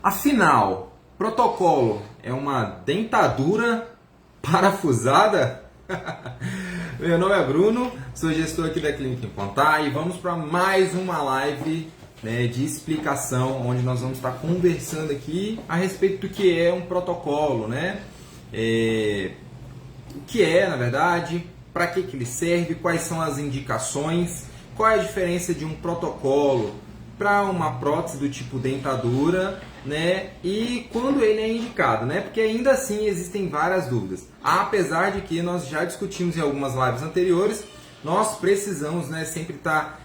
Afinal, protocolo é uma dentadura parafusada? Meu nome é Bruno, sou gestor aqui da Clínica Implantar e vamos para mais uma live, né, de explicação, onde nós vamos estar conversando aqui a respeito do que é um protocolo, né? O que é, na verdade, para que ele serve, quais são as indicações, qual é a diferença de um protocolo para uma prótese do tipo dentadura, né? E quando ele é indicado, né? Porque ainda assim existem várias dúvidas. Apesar de que nós já discutimos em algumas lives anteriores, nós precisamos, né, sempre estar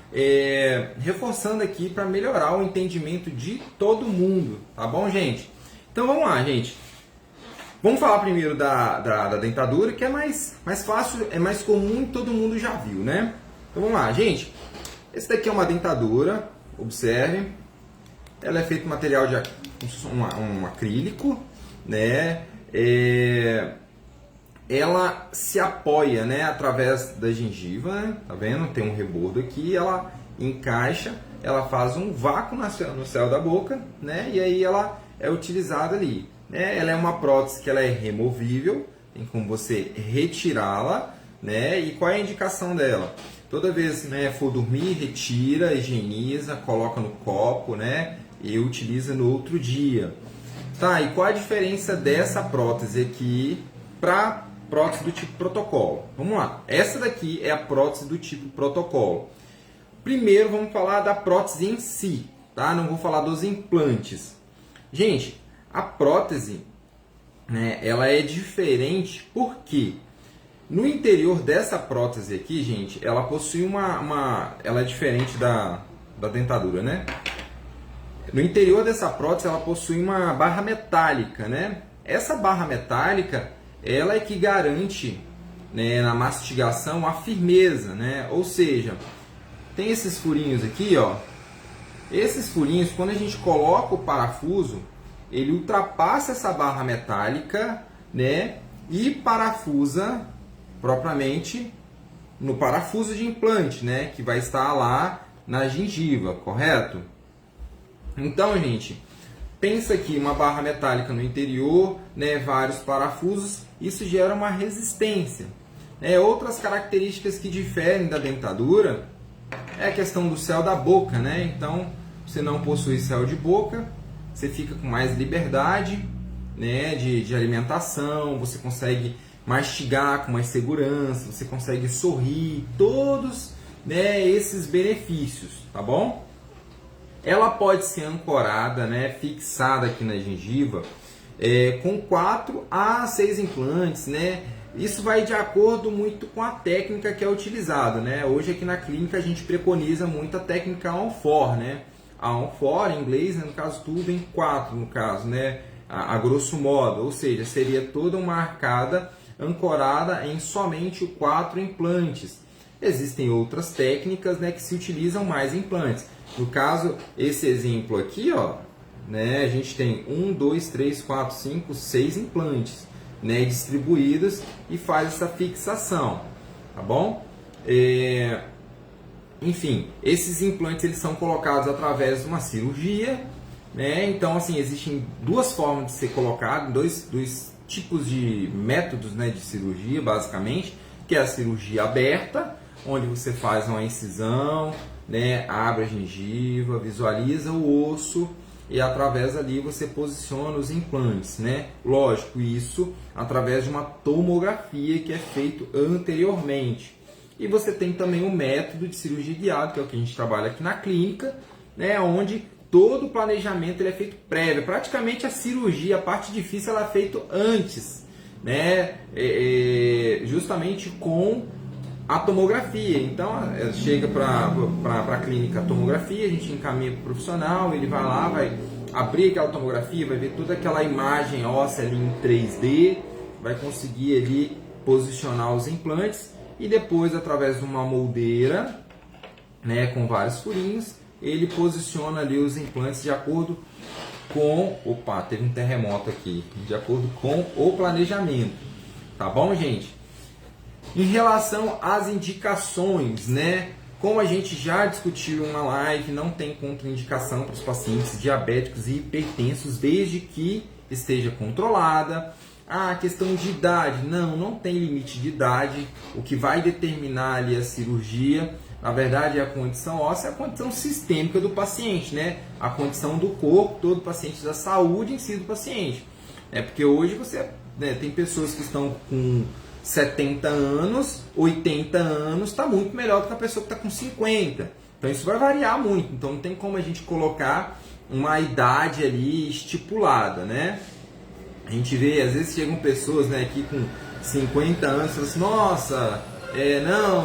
reforçando aqui para melhorar o entendimento de todo mundo, tá bom, gente? Então vamos lá, gente. Vamos falar primeiro da dentadura, que é mais fácil, é mais comum e todo mundo já viu, né? Então vamos lá, gente. Esse daqui é uma dentadura, observe. Ela é feita de material de um acrílico, né? Ela se apoia, né, através da gengiva, né? Tá vendo? Tem um rebordo aqui, ela encaixa, ela faz um vácuo no céu da boca, né? E aí ela é utilizada ali. Ela é uma prótese que ela é removível, tem como você retirá-la, né? E qual é a indicação dela? Toda vez que, né, for dormir, retira, higieniza, coloca no copo, né? E utiliza no outro dia. Tá, e qual a diferença dessa prótese aqui para prótese do tipo protocolo? Vamos lá, essa daqui é a prótese do tipo protocolo. Primeiro vamos falar da prótese em si, tá? Não vou falar dos implantes. Gente, a prótese, né, ela é diferente porque no interior dessa prótese aqui, gente, ela possui ela é diferente da dentadura, né? No interior dessa prótese ela possui uma barra metálica, né? Essa barra metálica, ela é que garante, né, na mastigação a firmeza, né? Ou seja, tem esses furinhos aqui, ó. Esses furinhos, quando a gente coloca o parafuso, ele ultrapassa essa barra metálica, né? E parafusa propriamente no parafuso de implante, né? Que vai estar lá na gengiva, correto? Então, gente, pensa aqui uma barra metálica no interior, né? Vários parafusos, isso gera uma resistência. Outras características que diferem da dentadura é a questão do céu da boca, né? Então, você não possui céu de boca, você fica com mais liberdade, né, de alimentação, você consegue mastigar com mais segurança, você consegue sorrir, todos, né, esses benefícios, tá bom? Ela pode ser ancorada, né, fixada aqui na gengiva, com 4 a 6 implantes, né? Isso vai de acordo muito com a técnica que é utilizada, né? Hoje aqui na clínica a gente preconiza muito a técnica on-4, né? A on-4 em inglês, né, no caso tudo em 4, no caso, né? A grosso modo, ou seja, seria toda uma arcada ancorada em somente 4 implantes. Existem outras técnicas, né, que se utilizam mais implantes. No caso, esse exemplo aqui, ó, né, a gente tem 1, 2, 3, 4, 5, 6 implantes, né, distribuídos e faz essa fixação, tá bom? Enfim, esses implantes eles são colocados através de uma cirurgia, né? Então, assim, existem duas formas de ser colocado, dois tipos de métodos, né, de cirurgia, basicamente, que é a cirurgia aberta, onde você faz uma incisão, né, abre a gengiva, visualiza o osso e através ali você posiciona os implantes, né? Lógico, isso através de uma tomografia que é feito anteriormente. E você tem também o método de cirurgia guiada, que é o que a gente trabalha aqui na clínica, né, onde todo o planejamento ele é feito prévio. Praticamente a cirurgia, a parte difícil, ela é feita antes, né, justamente com a tomografia. Então, chega para a clínica a tomografia, a gente encaminha para o profissional, ele vai lá, vai abrir aquela tomografia, vai ver toda aquela imagem óssea ali em 3D, vai conseguir ali posicionar os implantes e depois, através de uma moldeira, né, com vários furinhos, ele posiciona ali os implantes de acordo com... Opa, teve um terremoto aqui. De acordo com o planejamento. Tá bom, gente? Em relação às indicações, né? Como a gente já discutiu em uma live, não tem contraindicação para os pacientes diabéticos e hipertensos, desde que esteja controlada. A questão de idade, não tem limite de idade. O que vai determinar ali a cirurgia, na verdade, é a condição óssea, a condição sistêmica do paciente, né? A condição do corpo todo do paciente, da saúde em si do paciente. Porque hoje você tem pessoas que estão com 70 anos, 80 anos, está muito melhor do que a pessoa que está com 50. Então isso vai variar muito, então não tem como a gente colocar uma idade ali estipulada, né? A gente vê, às vezes chegam pessoas, né, aqui com 50 anos e falam assim, nossa,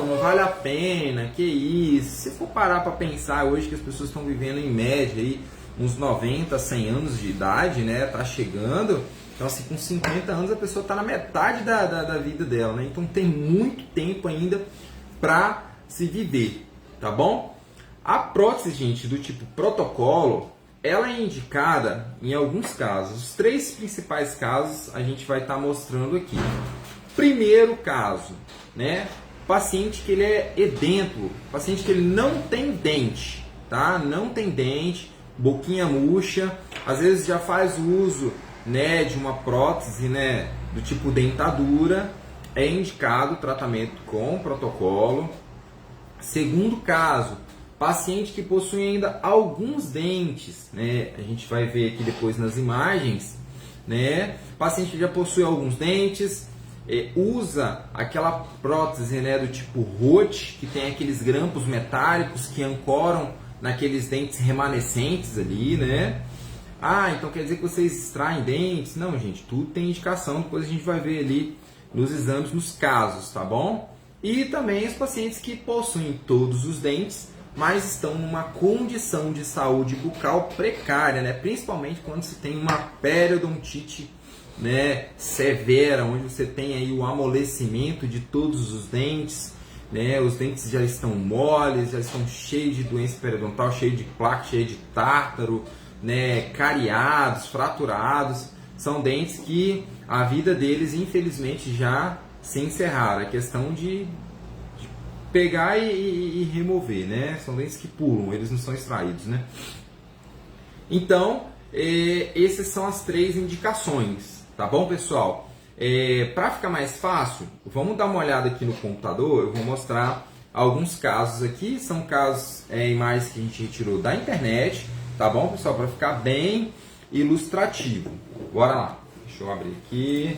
não vale a pena, que isso. Se for parar para pensar hoje que as pessoas estão vivendo em média aí, uns 90, 100 anos de idade, né, tá chegando. Então, assim, com 50 anos a pessoa está na metade da vida dela, né? Então tem muito tempo ainda para se viver, tá bom? A prótese, gente, do tipo protocolo, ela é indicada em alguns casos. Os 3 principais casos a gente vai estar mostrando aqui. Primeiro caso, né? Paciente que ele é edêntulo, paciente que ele não tem dente, tá? Não tem dente, boquinha murcha, às vezes já faz uso, né, de uma prótese, né, do tipo dentadura, é indicado o tratamento com protocolo. Segundo caso, paciente que possui ainda alguns dentes, né, a gente vai ver aqui depois nas imagens, né, paciente que já possui alguns dentes, usa aquela prótese, né, do tipo Roth, que tem aqueles grampos metálicos que ancoram naqueles dentes remanescentes ali, né. Então quer dizer que vocês extraem dentes? Não, gente, tudo tem indicação, depois a gente vai ver ali nos exames, nos casos, tá bom? E também os pacientes que possuem todos os dentes, mas estão numa condição de saúde bucal precária, né? Principalmente quando se tem uma periodontite, né, severa, onde você tem aí o amolecimento de todos os dentes, né? Os dentes já estão moles, já estão cheios de doença periodontal, cheio de placa, cheio de tártaro, né, cariados, fraturados. São dentes que a vida deles infelizmente já se encerraram. É questão de pegar e remover, né? São dentes que pulam, eles não são extraídos, né? Então, essas são as 3 indicações, tá bom, pessoal? Para ficar mais fácil, vamos dar uma olhada aqui no computador. Eu vou mostrar alguns casos aqui. São casos, imagens que a gente retirou da internet, tá bom, pessoal? Para ficar bem ilustrativo. Bora lá. Deixa eu abrir aqui.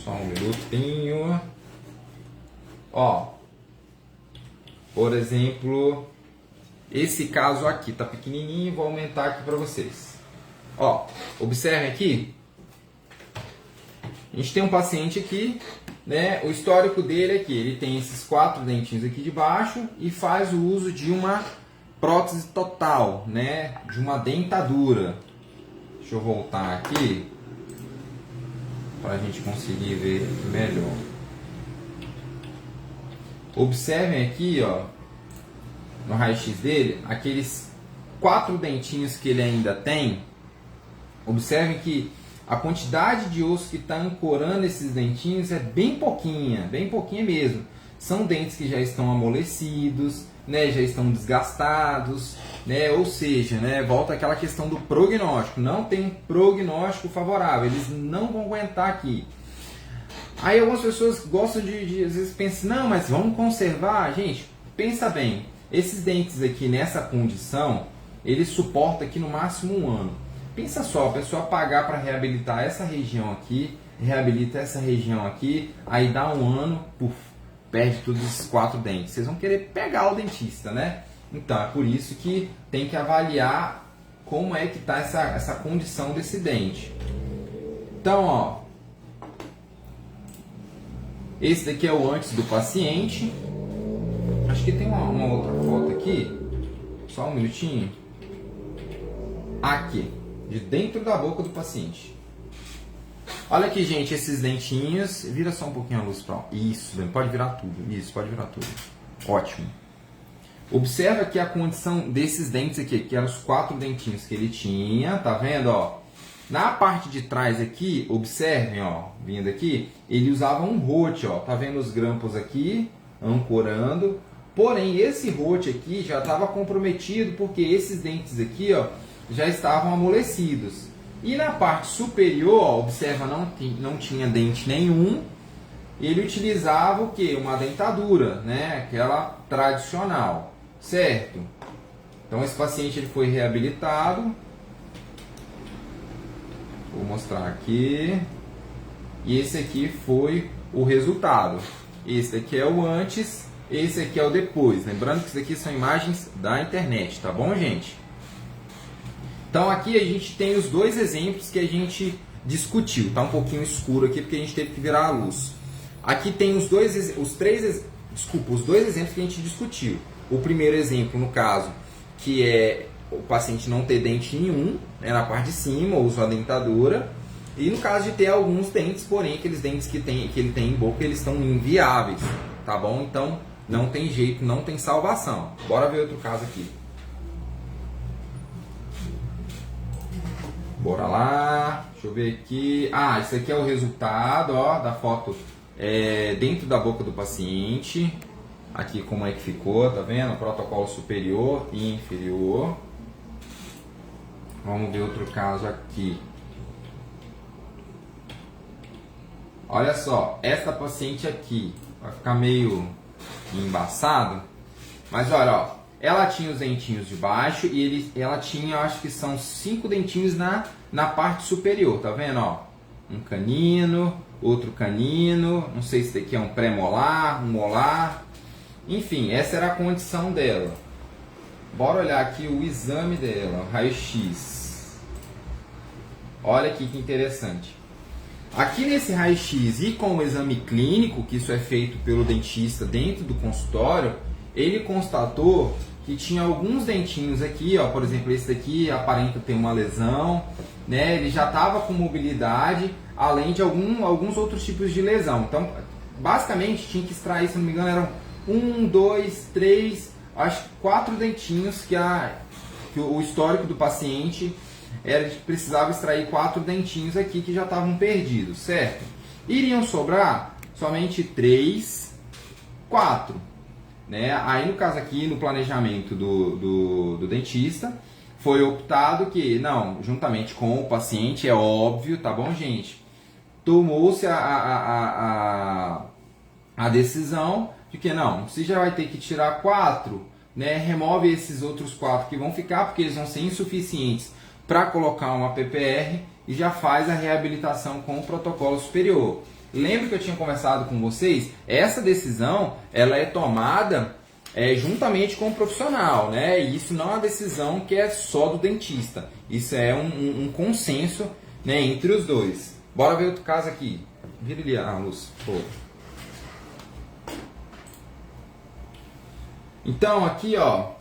Só um minutinho. Ó, por exemplo, esse caso aqui tá pequenininho, vou aumentar aqui para vocês. Ó, observem aqui. A gente tem um paciente aqui, né? O histórico dele aqui, ele tem esses 4 dentinhos aqui de baixo e faz o uso de uma prótese total, né? De uma dentadura. Deixa eu voltar aqui para a gente conseguir ver melhor. Observem aqui, ó, no raio-x dele, aqueles 4 dentinhos que ele ainda tem. Observem que a quantidade de osso que está ancorando esses dentinhos é bem pouquinha mesmo. São dentes que já estão amolecidos, né, já estão desgastados, né, ou seja, né, volta aquela questão do prognóstico. Não tem um prognóstico favorável, eles não vão aguentar aqui. Aí algumas pessoas gostam de às vezes pensam, não, mas vamos conservar. Gente, pensa bem, esses dentes aqui nessa condição, eles suportam aqui no máximo 1 ano. Pensa só, a pessoa pagar para reabilitar essa região aqui, reabilita essa região aqui, aí dá 1 ano, puf, perde todos esses 4 dentes. Vocês vão querer pegar o dentista, né? Então, é por isso que tem que avaliar como é que está essa condição desse dente. Então, ó, esse daqui é o antes do paciente. Acho que tem uma outra foto aqui. Só um minutinho. Aqui, de dentro da boca do paciente. Olha aqui, gente, esses dentinhos. Vira só um pouquinho a luz para. Isso, pode virar tudo. Isso, pode virar tudo. Ótimo. Observa aqui a condição desses dentes aqui, que eram os 4 dentinhos que ele tinha. Tá vendo, ó? Na parte de trás aqui, observem, ó, vindo aqui, ele usava um Roth, ó. Tá vendo os grampos aqui, ancorando. Porém, esse rote aqui já estava comprometido porque esses dentes aqui, ó, já estavam amolecidos. E na parte superior, ó, observa, não tinha dente nenhum. Ele utilizava o que? Uma dentadura, né? Aquela tradicional, certo? Então esse paciente ele foi reabilitado. Vou mostrar aqui. E esse aqui foi o resultado. Esse aqui é o antes, esse aqui é o depois. Lembrando que isso aqui são imagens da internet, tá bom, gente? Então aqui a gente tem os dois exemplos que a gente discutiu. Tá um pouquinho escuro aqui porque a gente teve que virar a luz. Aqui tem os dois exemplos que a gente discutiu. O primeiro exemplo, no caso, que é o paciente não ter dente nenhum, né, na parte de cima, ou usa a dentadura. E no caso de ter alguns dentes, porém aqueles dentes que ele tem em boca, eles estão inviáveis, tá bom? Então não tem jeito, não tem salvação. Bora ver outro caso aqui. Bora lá, deixa eu ver aqui. Ah, isso aqui é o resultado, ó, da foto dentro da boca do paciente. Aqui como é que ficou, tá vendo? Protocolo superior e inferior. Vamos ver outro caso aqui. Olha só, essa paciente aqui vai ficar meio embaçado, mas olha, ó, ela tinha os dentinhos de baixo e ela tinha, acho que são 5 dentinhos na parte superior, tá vendo? Ó, um canino, outro canino, não sei se daqui é um pré-molar, um molar, enfim, essa era a condição dela. Bora olhar aqui o exame dela, raio-x. Olha aqui que interessante. Aqui nesse raio-x e com o exame clínico, que isso é feito pelo dentista dentro do consultório, ele constatou que tinha alguns dentinhos aqui, ó, por exemplo, esse daqui aparenta ter uma lesão, né? Ele já estava com mobilidade, além de alguns outros tipos de lesão. Então, basicamente, tinha que extrair, se não me engano, eram 1, 2, 3, acho que 4 dentinhos que o histórico do paciente era de que precisava extrair 4 dentinhos aqui que já estavam perdidos, certo? Iriam sobrar somente 3, 4, né? Aí no caso aqui, no planejamento do dentista, foi optado que, não, juntamente com o paciente, é óbvio, tá bom, gente? Tomou-se a decisão de que não, você já vai ter que tirar 4, né? Remove esses outros 4 que vão ficar, porque eles vão ser insuficientes para colocar uma PPR e já faz a reabilitação com o protocolo superior. Lembra que eu tinha conversado com vocês? Essa decisão ela é tomada juntamente com o profissional, né? E isso não é uma decisão que é só do dentista. Isso é um consenso, né, entre os dois. Bora ver outro caso aqui. Vira ali a luz, pô. Então aqui, ó,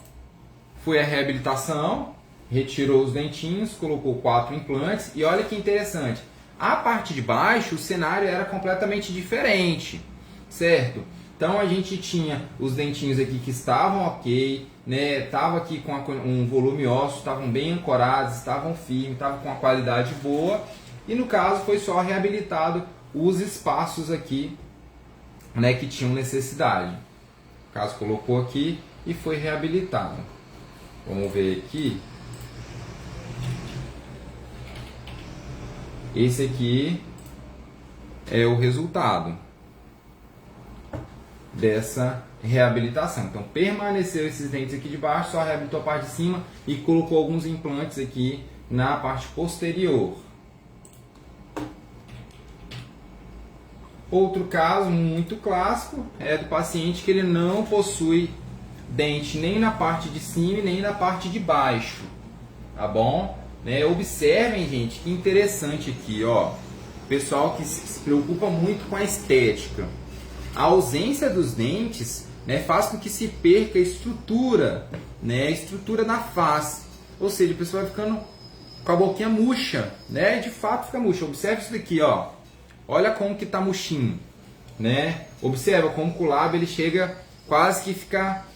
foi a reabilitação. Retirou os dentinhos, colocou 4 implantes e olha que interessante. A parte de baixo, o cenário era completamente diferente, certo? Então a gente tinha os dentinhos aqui que estavam ok, né? Tava aqui com um volume ósseo, estavam bem ancorados, estavam firmes, estavam com uma qualidade boa. E no caso foi só reabilitado os espaços aqui, né, que tinham necessidade. No caso colocou aqui e foi reabilitado. Vamos ver aqui. Esse aqui é o resultado dessa reabilitação. Então, permaneceu esses dentes aqui de baixo, só reabilitou a parte de cima e colocou alguns implantes aqui na parte posterior. Outro caso muito clássico é do paciente que ele não possui dente nem na parte de cima nem na parte de baixo, tá bom? Né? Observem, gente, que interessante aqui, ó, pessoal que se preocupa muito com a estética. A ausência dos dentes, né, faz com que se perca a estrutura, né, a estrutura na face. Ou seja, a pessoa vai ficando com a boquinha murcha, né? De fato fica murcha. Observe isso daqui, ó. Olha como que tá murchinho, né? Observa como que o lábio ele chega quase que ficar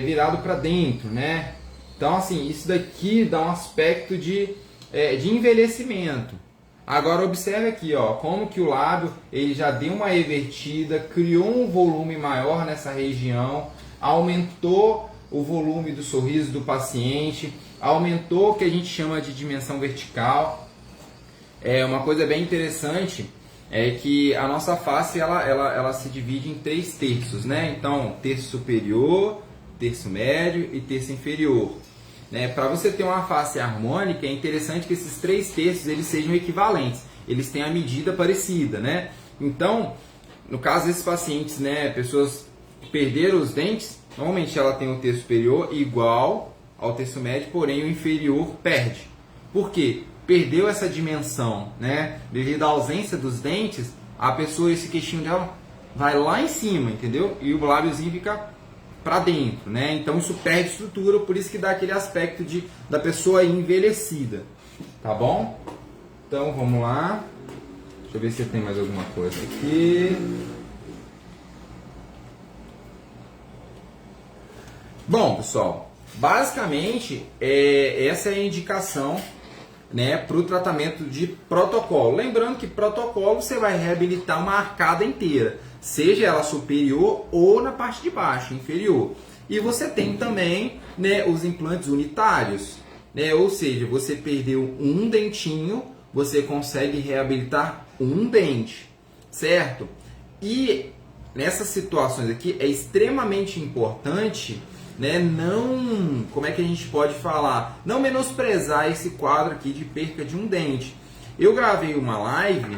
virado para dentro, né? Então, assim, isso daqui dá um aspecto de envelhecimento. Agora, observe aqui, ó, como que o lábio ele já deu uma evertida, criou um volume maior nessa região, aumentou o volume do sorriso do paciente, aumentou o que a gente chama de dimensão vertical. Uma coisa bem interessante é que a nossa face ela se divide em 3 terços, né? Então, terço superior, terço médio e terço inferior. Para você ter uma face harmônica, é interessante que esses 3 terços eles sejam equivalentes, eles têm a medida parecida, né? Então, no caso desses pacientes, pessoas que perderam os dentes, normalmente ela tem o terço superior igual ao terço médio, porém o inferior perde. Por quê? Perdeu essa dimensão, devido à ausência dos dentes, a pessoa, esse queixinho dela vai lá em cima, entendeu? E o lábiozinho fica para dentro, Então isso perde estrutura, por isso que dá aquele aspecto da pessoa envelhecida, tá bom? Então vamos lá, deixa eu ver se tem mais alguma coisa aqui. Bom, pessoal, basicamente essa é a indicação para o tratamento de protocolo. Lembrando que protocolo você vai reabilitar uma arcada inteira, seja ela superior ou na parte de baixo, inferior. E você tem também os implantes unitários, ou seja, você perdeu um dentinho, você consegue reabilitar um dente, certo? E nessas situações aqui é extremamente importante não, como é que a gente pode falar? Não menosprezar esse quadro aqui de perca de um dente. Eu gravei uma live,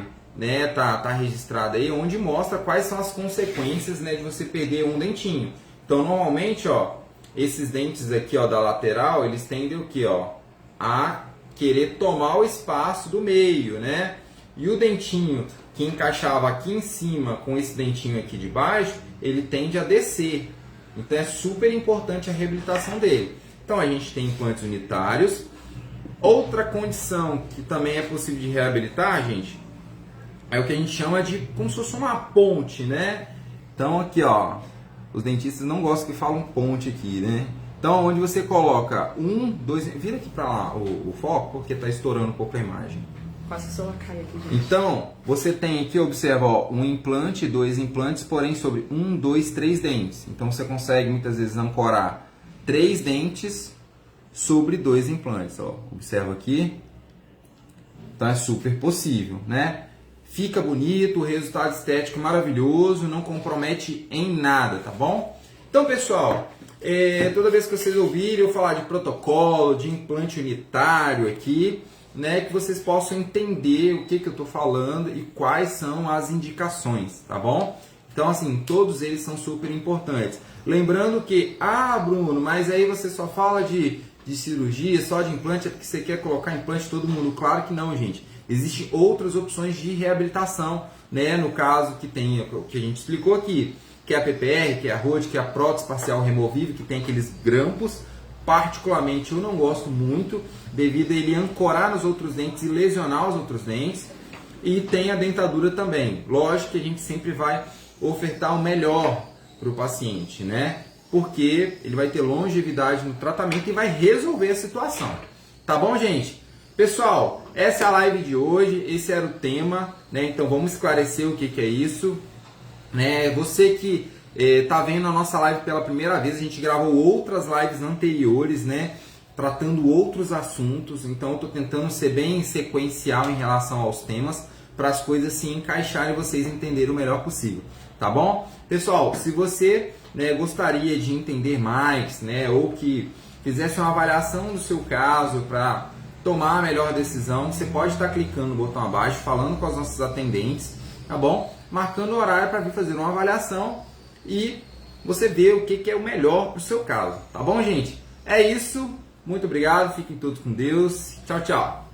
tá registrada aí, onde mostra quais são as consequências de você perder um dentinho. Então, normalmente, esses dentes aqui, da lateral, eles tendem o quê, a querer tomar o espaço do meio, E o dentinho que encaixava aqui em cima com esse dentinho aqui de baixo, ele tende a descer. Então é super importante a reabilitação dele. Então a gente tem implantes unitários. Outra condição que também é possível de reabilitar, gente, é o que a gente chama de como se fosse uma ponte, Então aqui, os dentistas não gostam que falam ponte aqui, Então onde você coloca 1, 2, vira aqui para lá o foco, porque está estourando um pouco a imagem. Quase só uma caia aqui, gente. Então, você tem aqui, observa, um implante, 2 implantes, porém sobre 1, 2, 3 dentes. Então, você consegue muitas vezes ancorar 3 dentes sobre 2 implantes. Observa aqui. Então, é super possível, Fica bonito, o resultado estético maravilhoso, não compromete em nada, tá bom? Então, pessoal, toda vez que vocês ouvirem eu falar de protocolo, de implante unitário aqui, que vocês possam entender o que eu estou falando e quais são as indicações, tá bom? Então, assim, todos eles são super importantes. Lembrando que, Bruno, mas aí você só fala de cirurgia, só de implante, é porque você quer colocar implante todo mundo? Claro que não, gente. Existem outras opções de reabilitação, no caso que tem, que a gente explicou aqui, que é a PPR, que é a ROD, que é a prótese parcial removível, que tem aqueles grampos. Particularmente eu não gosto muito, devido a ele ancorar nos outros dentes e lesionar os outros dentes. E tem a dentadura também. Lógico que a gente sempre vai ofertar o melhor para o paciente, Porque ele vai ter longevidade no tratamento e vai resolver a situação. Tá bom, gente? Pessoal, essa é a live de hoje, esse era o tema, Então vamos esclarecer o que é isso. Você que tá vendo a nossa live pela primeira vez, a gente gravou outras lives anteriores, tratando outros assuntos, então eu estou tentando ser bem sequencial em relação aos temas, para as coisas se encaixarem e vocês entenderem o melhor possível, tá bom? Pessoal, se você gostaria de entender mais, ou que fizesse uma avaliação do seu caso para tomar a melhor decisão, você pode estar clicando no botão abaixo, falando com as nossas atendentes, tá bom? Marcando o horário para vir fazer uma avaliação e você vê o que é o melhor para o seu caso, tá bom, gente? É isso, muito obrigado, fiquem todos com Deus, tchau, tchau!